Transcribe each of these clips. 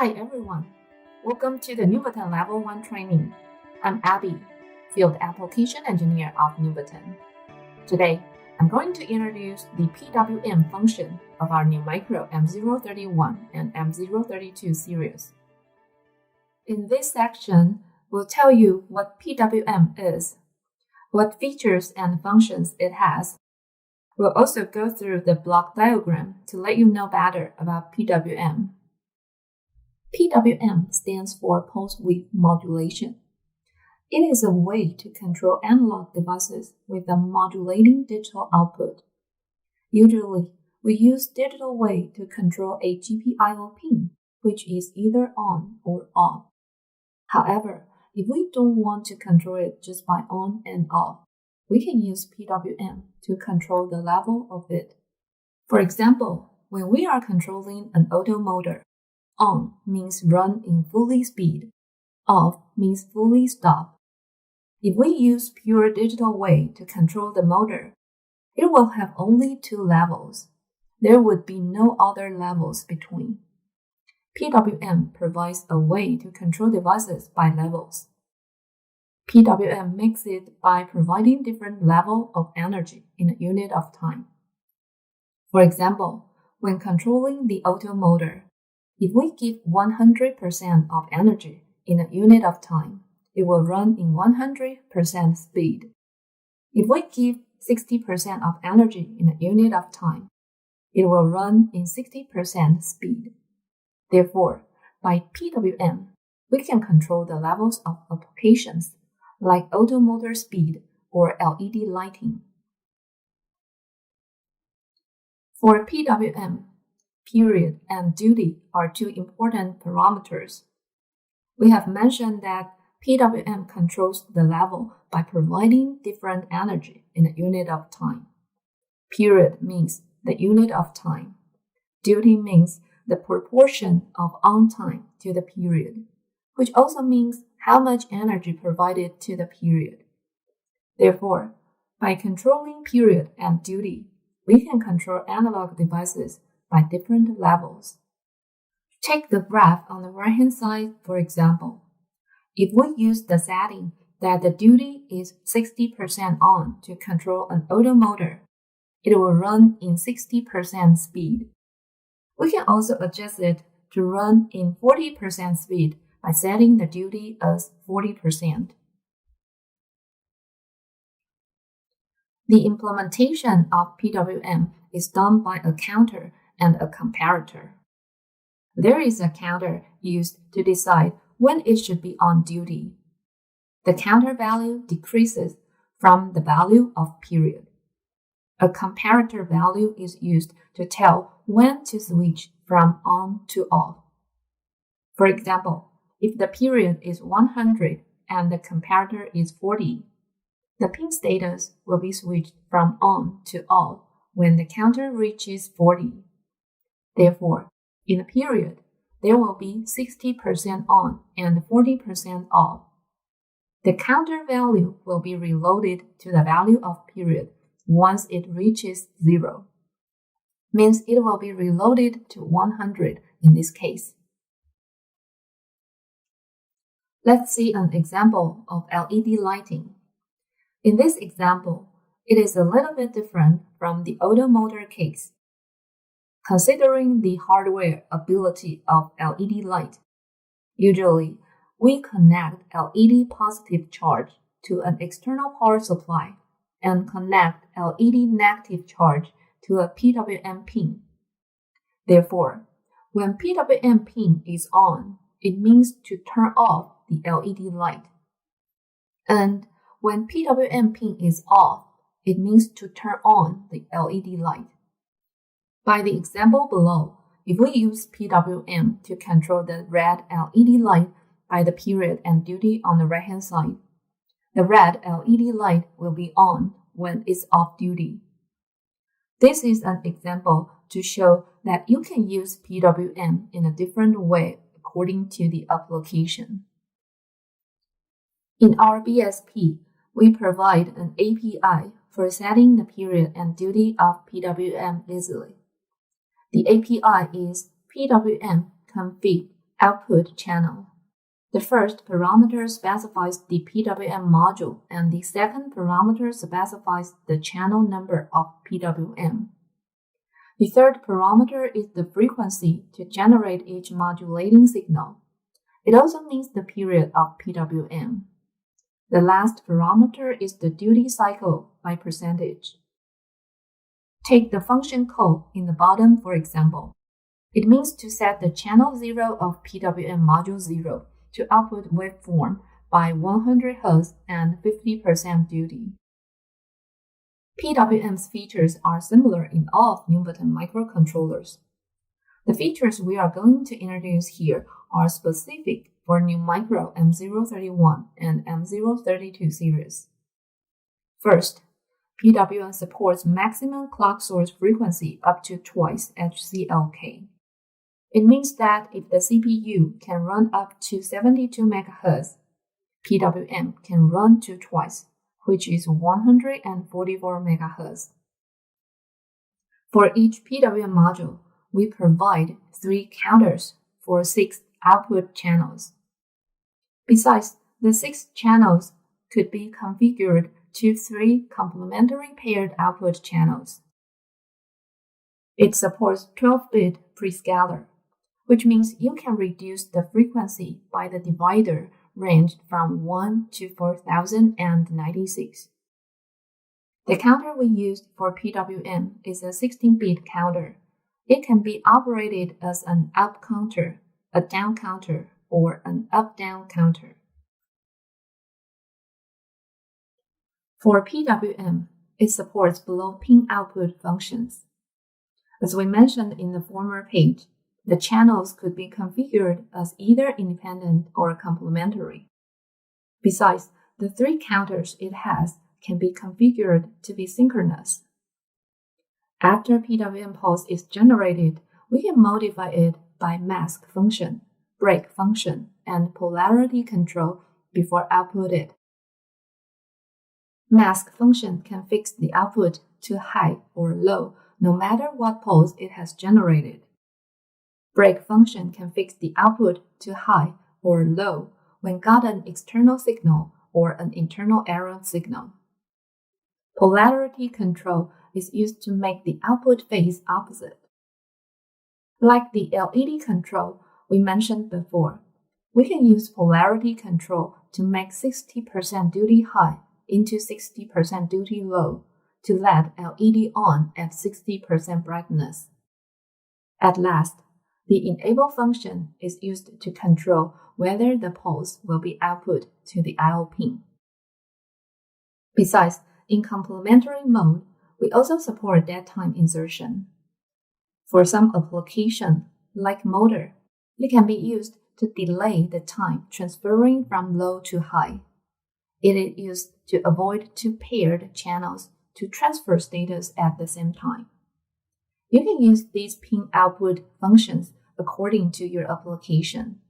Hi everyone, welcome to the Nuvoton Level 1 training. I'm Abby, Field Application Engineer of Nuvoton. Today, I'm going to introduce the PWM function of our NuMicro M031 and M032 series. In this section, we'll tell you what PWM is, what features and functions it has. We'll also go through the block diagram to let you know better about PWM. PWM stands for pulse width modulation. It is a way to control analog devices with a modulating digital output. Usually, we use digital way to control a GPIO pin, which is either on or off. However, if we don't want to control it just by on and off, we can use PWM to control the level of it. For example, when we are controlling an auto motor, on means run in fully speed, off means fully stop. If we use pure digital way to control the motor, it will have only two levels. There would be no other levels between. PWM provides a way to control devices by levels. PWM makes it by providing different level of energy in a unit of time. For example, when controlling the auto motor, if we give 100% of energy in a unit of time, it will run in 100% speed. If we give 60% of energy in a unit of time, it will run in 60% speed. Therefore, by PWM, we can control the levels of applications like auto motor speed or LED lighting. For PWM, period and duty are two important parameters. We have mentioned that PWM controls the level by providing different energy in a unit of time. Period means the unit of time. Duty means the proportion of on time to the period, which also means how much energy provided to the period. Therefore, by controlling period and duty, we can control analog devices by different levels. Take the graph on the right-hand side, for example. If we use the setting that the duty is 60% on to control an auto motor, it will run in 60% speed. We can also adjust it to run in 40% speed by setting the duty as 40%. The implementation of PWM is done by a counter and a comparator. There is a counter used to decide when it should be on duty. The counter value decreases from the value of period. A comparator value is used to tell when to switch from on to off. For example, if the period is 100 and the comparator is 40, the pin status will be switched from on to off when the counter reaches 40. Therefore, in a period, there will be 60% on and 40% off. The counter value will be reloaded to the value of period once it reaches 0. Means it will be reloaded to 100 in this case. Let's see an example of LED lighting. In this example, it is a little bit different from the auto motor case. Considering the hardware ability of LED light, usually we connect LED positive charge to an external power supply and connect LED negative charge to a PWM pin. Therefore, when PWM pin is on, it means to turn off the LED light. And when PWM pin is off, it means to turn on the LED light. By the example below, if we use PWM to control the red LED light by the period and duty on the right-hand side, the red LED light will be on when it's off duty. This is an example to show that you can use PWM in a different way according to the application. In our BSP, we provide an API for setting the period and duty of PWM easily. The API is PWM config Output channel. The first parameter specifies the PWM module, and the second parameter specifies the channel number of PWM. The third parameter is the frequency to generate each modulating signal. It also means the period of PWM. The last parameter is the duty cycle by percentage. Take the function call in the bottom for example. It means to set the channel 0 of PWM module 0 to output waveform by 100 Hz and 50% duty. PWM's features are similar in all of Nuvoton microcontrollers. The features we are going to introduce here are specific for NuMicro M031 and M032 series. First, PWM supports maximum clock source frequency up to twice HCLK. It means that if the CPU can run up to 72 MHz, PWM can run to twice, which is 144 MHz. For each PWM module, we provide 3 counters for 6 output channels. Besides, the 6 channels could be configured to 3 complementary paired output channels. It supports 12-bit prescaler, which means you can reduce the frequency by the divider ranged from 1 to 4096. The counter we used for PWM is a 16-bit counter. It can be operated as an up counter, a down counter, or an up-down counter. For PWM, it supports below-pin output functions. As we mentioned in the former page, the channels could be configured as either independent or complementary. Besides, the 3 counters it has can be configured to be synchronous. After PWM pulse is generated, we can modify it by mask function, break function, and polarity control before output it. Mask function can fix the output to high or low no matter what pulse it has generated. Break function can fix the output to high or low when got an external signal or an internal error signal. Polarity control is used to make the output phase opposite. Like the LED control we mentioned before, we can use polarity control to make 60% duty high into 60% duty low to let LED on at 60% brightness. At last, the enable function is used to control whether the pulse will be output to the I/O pin. Besides, in complementary mode, we also support dead time insertion. For some application, like motor, it can be used to delay the time transferring from low to high. It is used to avoid 2 paired channels to transfer status at the same time. You can use these pin output functions according to your application.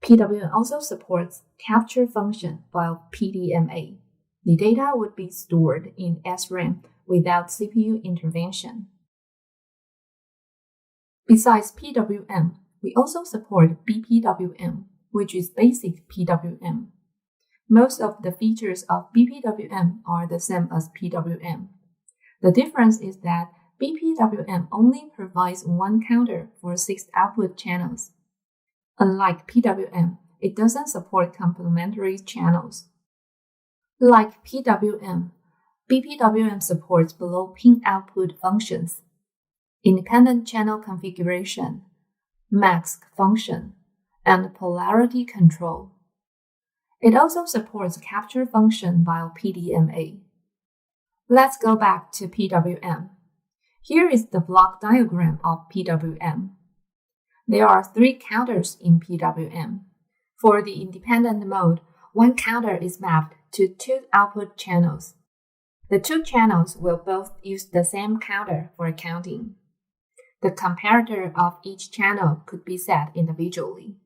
PWM also supports capture function while PDMA. The data would be stored in SRAM without CPU intervention. Besides PWM, we also support BPWM, which is basic PWM. Most of the features of BPWM are the same as PWM. The difference is that BPWM only provides 1 counter for 6 output channels. Unlike PWM, it doesn't support complementary channels. Like PWM, BPWM supports below-pin output functions, independent channel configuration, mask function, and polarity control. It also supports capture function while PDMA. Let's go back to PWM. Here is the block diagram of PWM. There are 3 counters in PWM. For the independent mode, 1 counter is mapped to 2 output channels. The 2 channels will both use the same counter for counting. The comparator of each channel could be set individually.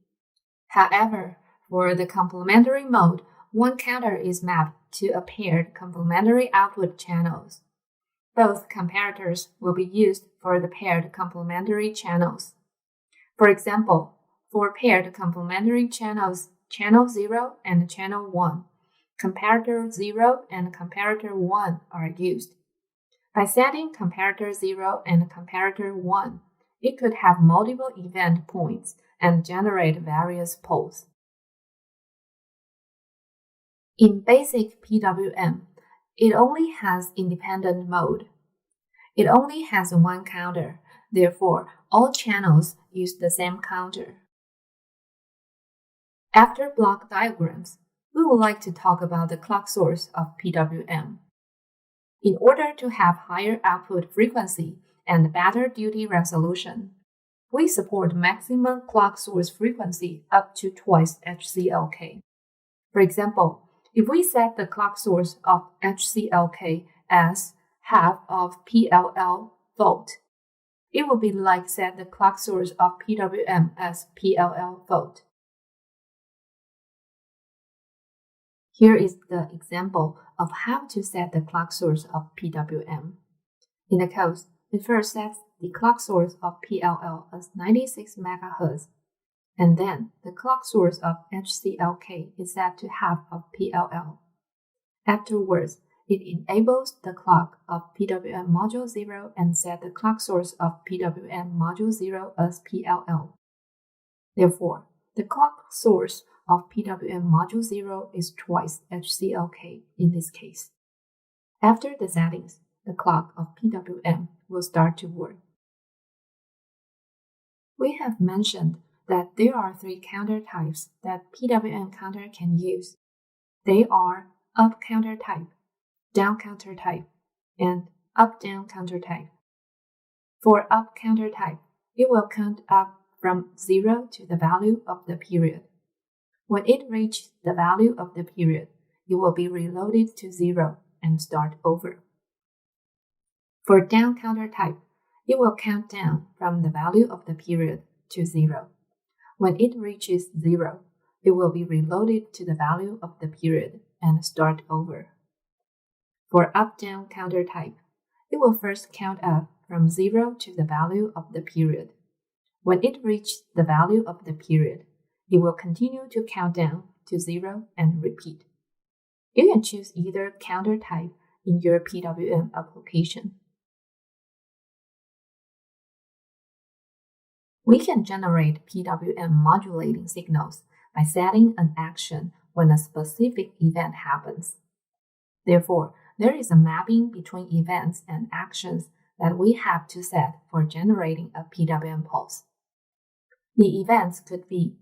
However, for the complementary mode, 1 counter is mapped to a paired complementary output channels. Both comparators will be used for the paired complementary channels. For example, for paired complementary channels, channel 0 and channel 1, comparator 0 and comparator 1 are used. By setting comparator 0 and comparator 1, it could have multiple event points and generate various poles. In basic PWM, it only has independent mode. It only has one counter, therefore all channels use the same counter. After block diagrams, we would like to talk about the clock source of PWM. In order to have higher output frequency and better duty resolution, we support maximum clock source frequency up to twice HCLK. For example, if we set the clock source of HCLK as half of PLL volt, it would be like set the clock source of PWM as PLL volt. Here is the example of how to set the clock source of PWM. In the code, it first sets the clock source of PLL as 96 MHz, and then the clock source of HCLK is set to half of PLL. Afterwards, it enables the clock of PWM module 0 and set the clock source of PWM module 0 as PLL. Therefore, the clock source of PWM module 0 is twice HCLK in this case. After the settings, the clock of PWM will start to work. We have mentioned that there are three counter types that PWM counter can use. They are up counter type, down counter type, and up-down counter type. For up counter type, it will count up from 0 to the value of the period. When it reaches the value of the period, it will be reloaded to 0 and start over. For down counter type, it will count down from the value of the period to 0. When it reaches 0, it will be reloaded to the value of the period and start over. For up-down counter type, it will first count up from 0 to the value of the period. When it reaches the value of the period, it will continue to count down to 0 and repeat. You can choose either counter type in your PWM application. We can generate PWM modulating signals by setting an action when a specific event happens. Therefore, there is a mapping between events and actions that we have to set for generating a PWM pulse. The events could be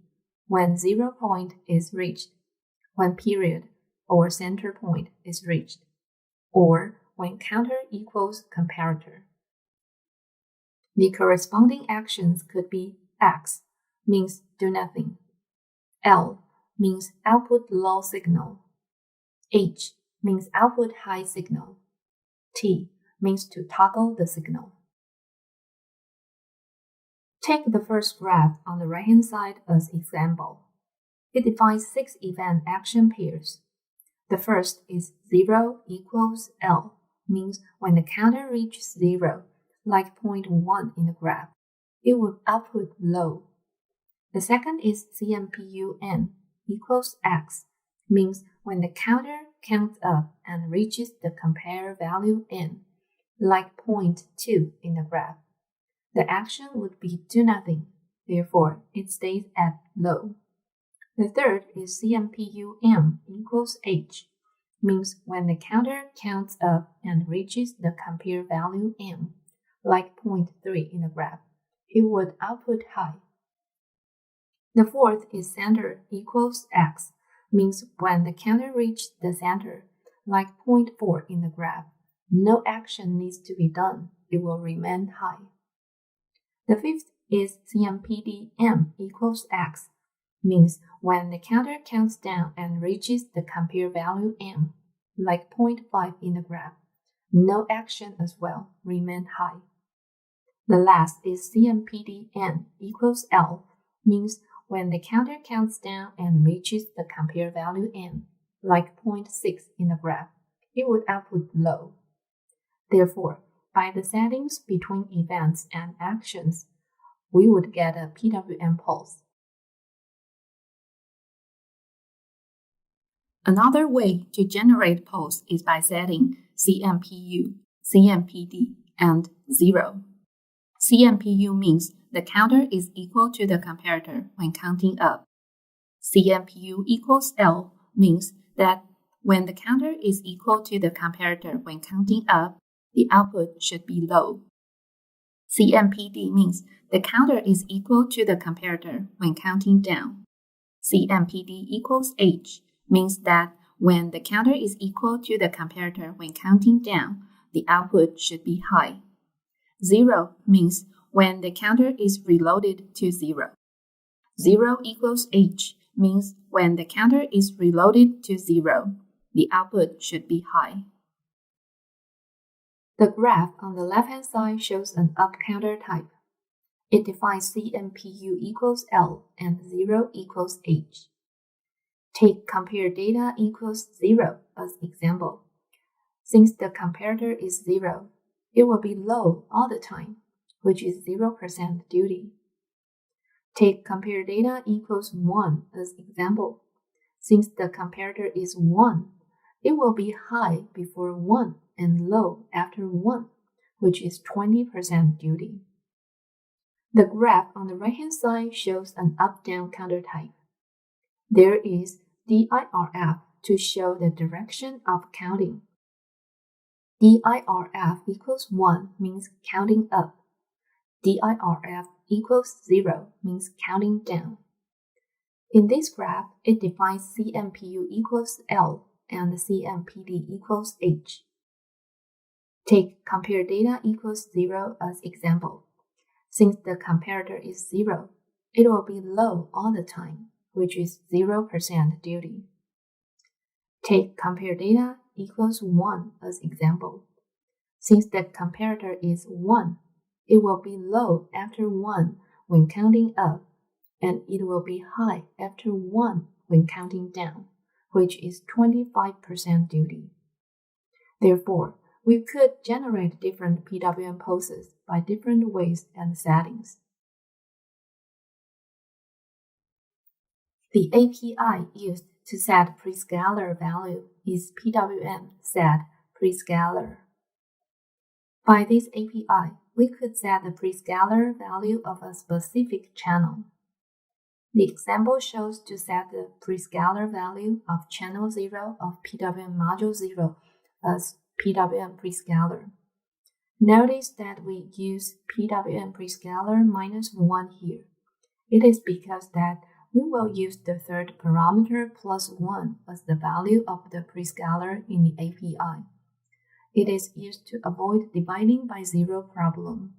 when 0 point is reached, when period or center point is reached, or when counter equals comparator. The corresponding actions could be X, means do nothing. L, means output low signal. H, means output high signal. T, means to toggle the signal. Take the first graph on the right-hand side as example. It defines 6 event action pairs. The first is 0 equals L, means when the counter reaches 0, like 0.1 in the graph, it would output low. The second is CMPU N equals X, means when the counter counts up and reaches the compare value N, like 0.2 in the graph. The action would be do nothing, therefore it stays at low. The third is CMPU M equals H, means when the counter counts up and reaches the compare value M, like 0.3 in the graph, it would output high. The fourth is center equals X, means when the counter reaches the center, like 0.4 in the graph, no action needs to be done, it will remain high. The fifth is CMPD M equals X, means when the counter counts down and reaches the compare value M, like 0.5 in the graph, no action as well, remain high. The last is CMPD N equals L, means when the counter counts down and reaches the compare value N, like 0.6 in the graph, it would output low. Therefore, by the settings between events and actions, we would get a PWM pulse. Another way to generate pulse is by setting CMPU, CMPD, and 0. CMPU means the counter is equal to the comparator when counting up. CMPU equals L means that when the counter is equal to the comparator when counting up, the output should be low. CMPD means the counter is equal to the comparator when counting down. CMPD equals H means that when the counter is equal to the comparator when counting down, the output should be high. 0 means when the counter is reloaded to 0. 0 equals H means when the counter is reloaded to 0, the output should be high. The graph on the left-hand side shows an up counter type. It defines CMPU equals L and 0 equals H. Take compare data equals 0 as example. Since the comparator is 0, it will be low all the time, which is 0% duty. Take compare data equals 1 as example. Since the comparator is 1, it will be high before 1 and low after 1, which is 20% duty. The graph on the right-hand side shows an up-down counter type. There is DIRF to show the direction of counting. DIRF equals 1 means counting up. DIRF equals 0 means counting down. In this graph, it defines CMPU equals L and CMPD equals H. Take compare data equals 0 as example. Since the comparator is 0, it will be low all the time, which is 0% duty. Take compare data equals 1 as example. Since the comparator is 1, it will be low after 1 when counting up, and it will be high after 1 when counting down, which is 25% duty. Therefore, we could generate different PWM pulses by different ways and settings. The API used to set prescaler value is PWM set prescaler. By this API, we could set the prescaler value of a specific channel. The example shows to set the prescaler value of channel 0 of PWM module 0 as PWM prescaler. Notice that we use PWM prescaler -1 here. It is because that we will use the third parameter plus 1 as the value of the prescaler in the API. It is used to avoid dividing by 0 problem.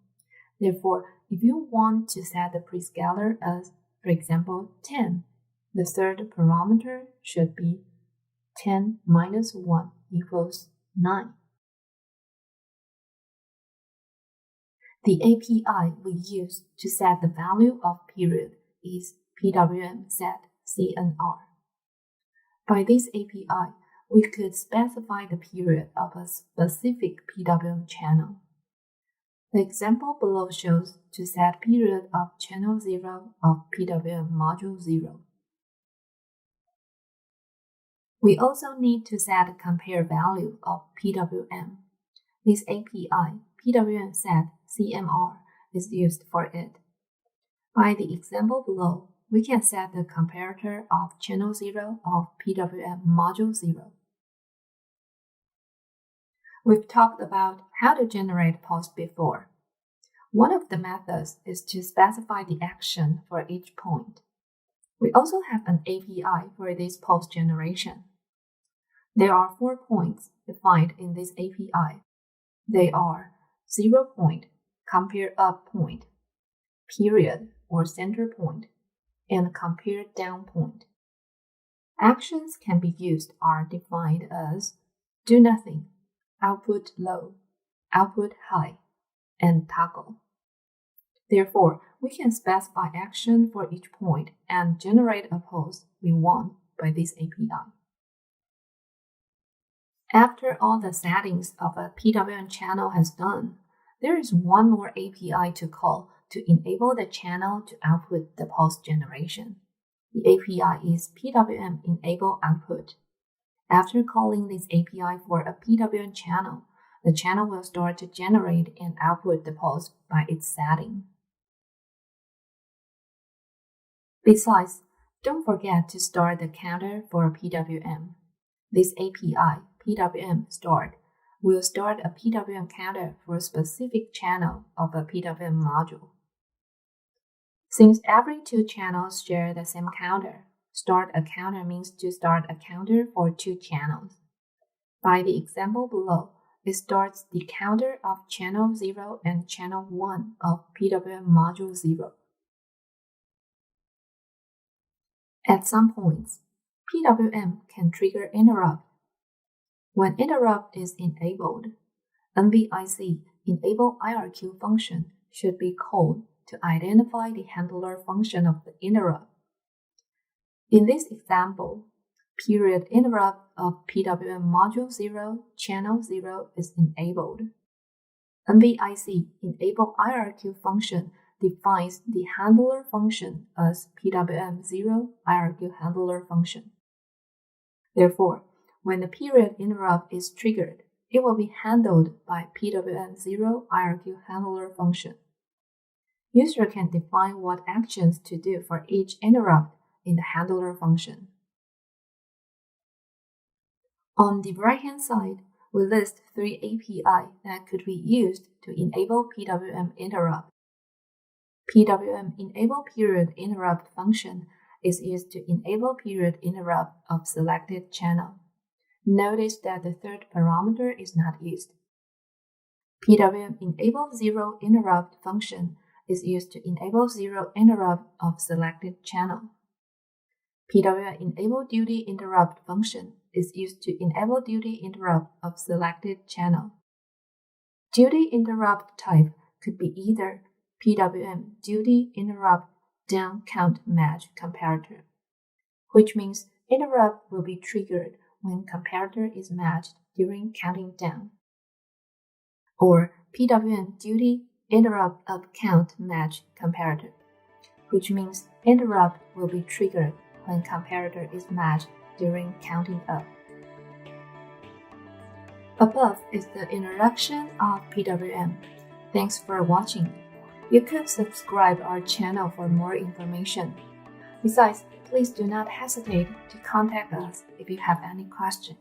Therefore, if you want to set the prescaler as, for example, 10, the third parameter should be 10 minus 1 equals 9. The API we use to set the value of period is PWM set CNR. By this API, we could specify the period of a specific PWM channel. The example below shows to set period of channel 0 of PWM module 0. We also need to set a compare value of PWM. This API, PWM set CMR, is used for it. By the example below, we can set the comparator of channel 0 of PWM module 0. We've talked about how to generate pulse before. One of the methods is to specify the action for each point. We also have an API for this pulse generation. There are 4 points defined in this API. They are 0 point, compare up point, period or center point, and compare down point. Actions can be used are defined as do nothing, output low, output high, and toggle. Therefore, we can specify action for each point and generate a pulse we want by this API. After all the settings of a PWM channel has done, there is one more API to call to enable the channel to output the pulse generation. The API is PWM enable output. After calling this API for a PWM channel, the channel will start to generate and output the pulse by its setting. Besides, don't forget to start the counter for PWM. This API, PWM start, will start a PWM counter for a specific channel of a PWM module. Since every two channels share the same counter, start a counter means to start a counter for two channels. By the example below, it starts the counter of channel 0 and channel 1 of PWM module 0. At some points, PWM can trigger interrupt. When interrupt is enabled, NVIC enable IRQ function should be called to identify the handler function of the interrupt. In this example, period interrupt of PWM module 0, channel 0 is enabled. NVIC enable IRQ function defines the handler function as PWM 0 IRQ handler function. Therefore, when the period interrupt is triggered, it will be handled by PWM 0 IRQ handler function. User can define what actions to do for each interrupt in the handler function. On the right-hand side, we list three API that could be used to enable PWM interrupt. PWM enable period interrupt function is used to enable period interrupt of selected channel. Notice that the third parameter is not used. PWM enable zero interrupt function is used to enable zero interrupt of selected channel. PWM enable duty interrupt function is used to enable duty interrupt of selected channel. Duty interrupt type could be either PWM duty interrupt down count match comparator, which means interrupt will be triggered when comparator is matched during counting down, or PWM duty interrupt up count match comparator, which means interrupt will be triggered when comparator is matched during counting up. Above is the introduction of PWM. Thanks for watching. You could subscribe our channel for more information. Besides, please do not hesitate to contact us if you have any questions.